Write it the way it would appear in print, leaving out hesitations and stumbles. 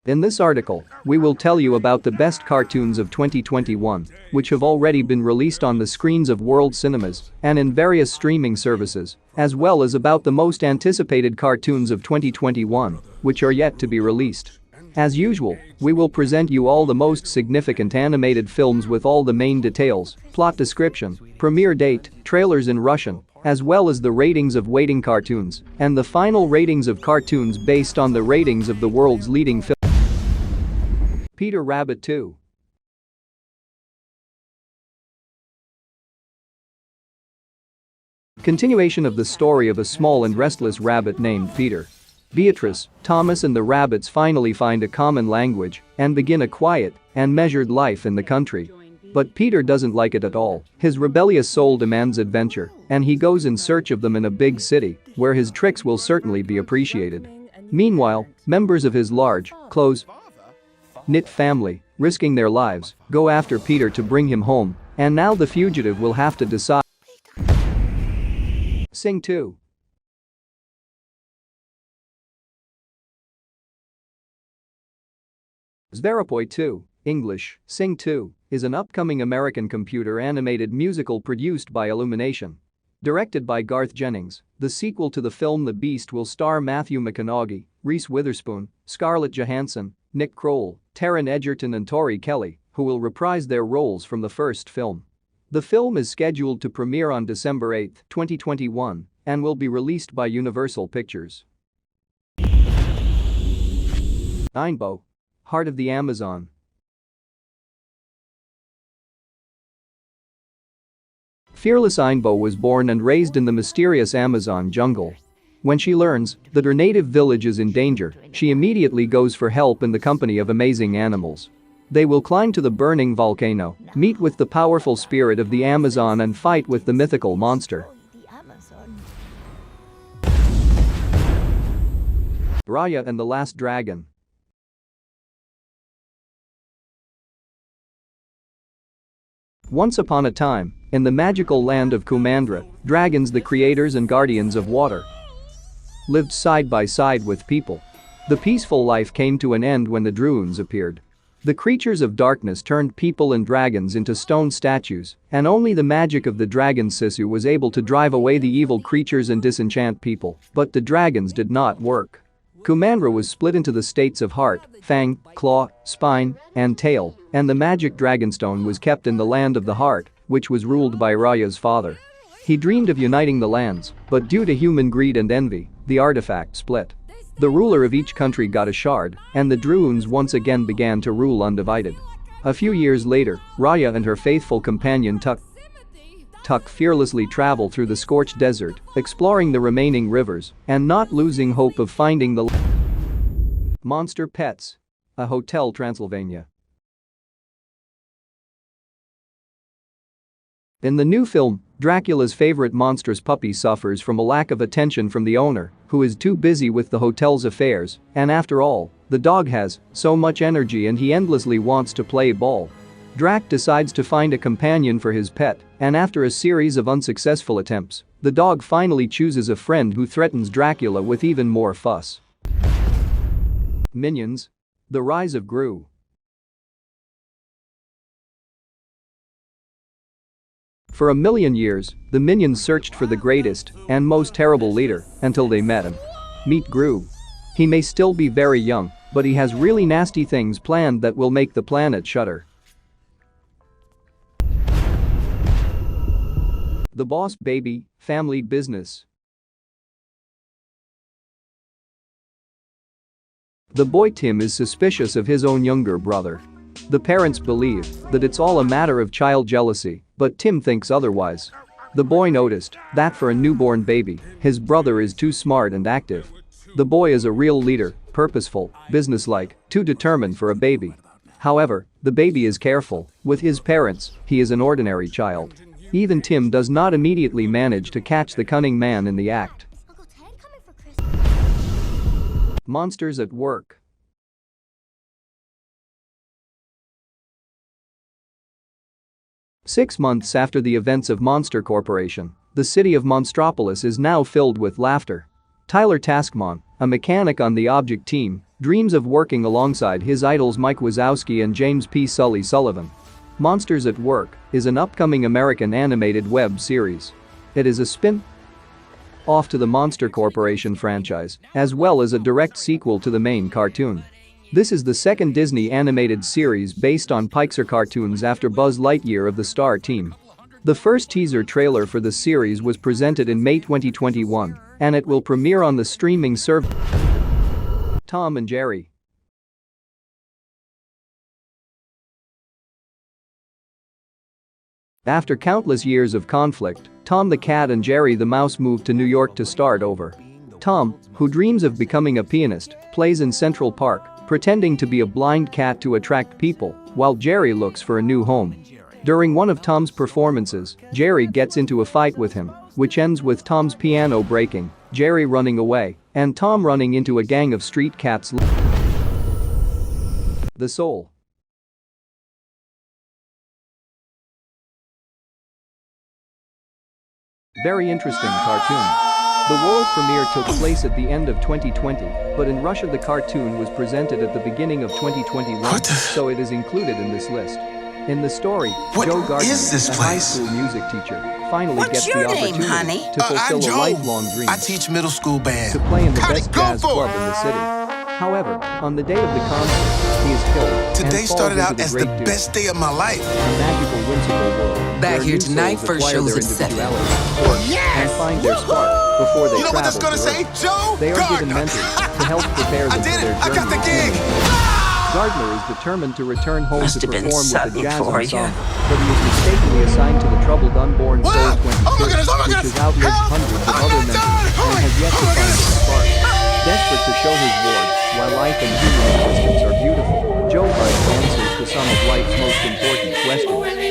In this article, we will tell you about the best cartoons of 2021, which have already been released on the screens of world cinemas and in various streaming services, as well as about the most anticipated cartoons of 2021, which are yet to be released. As usual, we will present you all the most significant animated films with all the main details, plot description, premiere date, trailers in Russian, as well as the ratings of waiting cartoons and the final ratings of cartoons based on the ratings of the world's leading films. Peter Rabbit 2. Continuation of the story of a small and restless rabbit named Peter. Beatrice, Thomas and the rabbits finally find a common language and begin a quiet and measured life in the country. But Peter doesn't like it at all. His rebellious soul demands adventure, and he goes in search of them in a big city where his tricks will certainly be appreciated. Meanwhile, members of his large, close-knit family, risking their lives, go after Peter to bring him home, and now the fugitive will have to decide. Sing 2. Zverapoi 2, English, Sing 2, is an upcoming American computer animated musical produced by Illumination. Directed by Garth Jennings, the sequel to the film The Beast will star Matthew McConaughey, Reese Witherspoon, Scarlett Johansson, Nick Kroll, Taron Egerton and Tori Kelly, who will reprise their roles from the first film. The film is scheduled to premiere on December 8, 2021, and will be released by Universal Pictures. Ainbo. Heart of the Amazon. Fearless Ainbo was born and raised in the mysterious Amazon jungle. When she learns that her native village is in danger, she immediately goes for help in the company of amazing animals. They will climb to the burning volcano, meet with the powerful spirit of the Amazon and fight with the mythical monster. Raya and the Last Dragon. Once upon a time, in the magical land of Kumandra, dragons, the creators and guardians of water, lived side by side with people. The peaceful life came to an end when the Druuns appeared. The creatures of darkness turned people and dragons into stone statues, and only the magic of the dragon Sisu was able to drive away the evil creatures and disenchant people, but the dragons did not work. Kumandra was split into the states of heart, fang, claw, spine, and tail, and the magic dragonstone was kept in the land of the heart, which was ruled by Raya's father. He dreamed of uniting the lands, but due to human greed and envy, the artifact split. The ruler of each country got a shard, and the Druuns once again began to rule undivided. A few years later, Raya and her faithful companion Tuk fearlessly travel through the scorched desert, exploring the remaining rivers and not losing hope of finding the Monster Pets. A Hotel Transylvania. In the new film, Dracula's favorite monstrous puppy suffers from a lack of attention from the owner, who is too busy with the hotel's affairs, and after all, the dog has so much energy and he endlessly wants to play ball. Drac decides to find a companion for his pet, and after a series of unsuccessful attempts, the dog finally chooses a friend who threatens Dracula with even more fuss. Minions. The Rise of Gru. For 1,000,000 years, the minions searched for the greatest and most terrible leader until they met him. Meet Gru. He may still be very young, but he has really nasty things planned that will make the planet shudder. The Boss Baby, Family Business. The boy Tim is suspicious of his own younger brother. The parents believe that it's all a matter of child jealousy, but Tim thinks otherwise. The boy noticed that for a newborn baby, his brother is too smart and active. The boy is a real leader, purposeful, businesslike, too determined for a baby. However, the baby is careful. With his parents, he is an ordinary child. Even Tim does not immediately manage to catch the cunning man in the act. Monsters at Work. Six months after the events of Monster Corporation, the city of Monstropolis is now filled with laughter. Tyler Taskmon, a mechanic on the Object team, dreams of working alongside his idols Mike Wazowski and James P. Sully Sullivan. Monsters at Work is an upcoming American animated web series. It is a spin-off to the Monster Corporation franchise, as well as a direct sequel to the main cartoon. This is the second Disney animated series based on Pixar cartoons after Buzz Lightyear of the Star Team. The first teaser trailer for the series was presented in May 2021, and it will premiere on the streaming service Tom and Jerry. After countless years of conflict, Tom the cat and Jerry the mouse moved to New York to start over. Tom, who dreams of becoming a pianist, plays in Central Park, pretending to be a blind cat to attract people, while Jerry looks for a new home. During one of Tom's performances, Jerry gets into a fight with him, which ends with Tom's piano breaking, Jerry running away, and Tom running into a gang of street cats. The Soul. Very interesting cartoon. The world premiere took place at the end of 2020, but in Russia the cartoon was presented at the beginning of 2021, so it is included in this list. In the story, Joe Gardner, a high school music teacher, finally gets the opportunity to fulfill a lifelong dream. I teach middle school band. To play in the best jazz club in the city. However, on the day of the concert, he is killed. Today started out as the best day of my life. A magical, whimsical world. Back here tonight, first shows at 7. And find their spark before they You know what that's gonna say? Joe They are given Gardner. mentors to help prepare them for their journey. I got the gig. Gardner is determined to return home Must to have been perform with the something jazz for you. ensemble, but he is mistakenly assigned to the troubled unborn Soul 22, which has outlived hundreds of other members and has yet to find its spark. Desperate to show his ward, while life and human existence are beautiful, Joe finds answers to some of life's most important questions.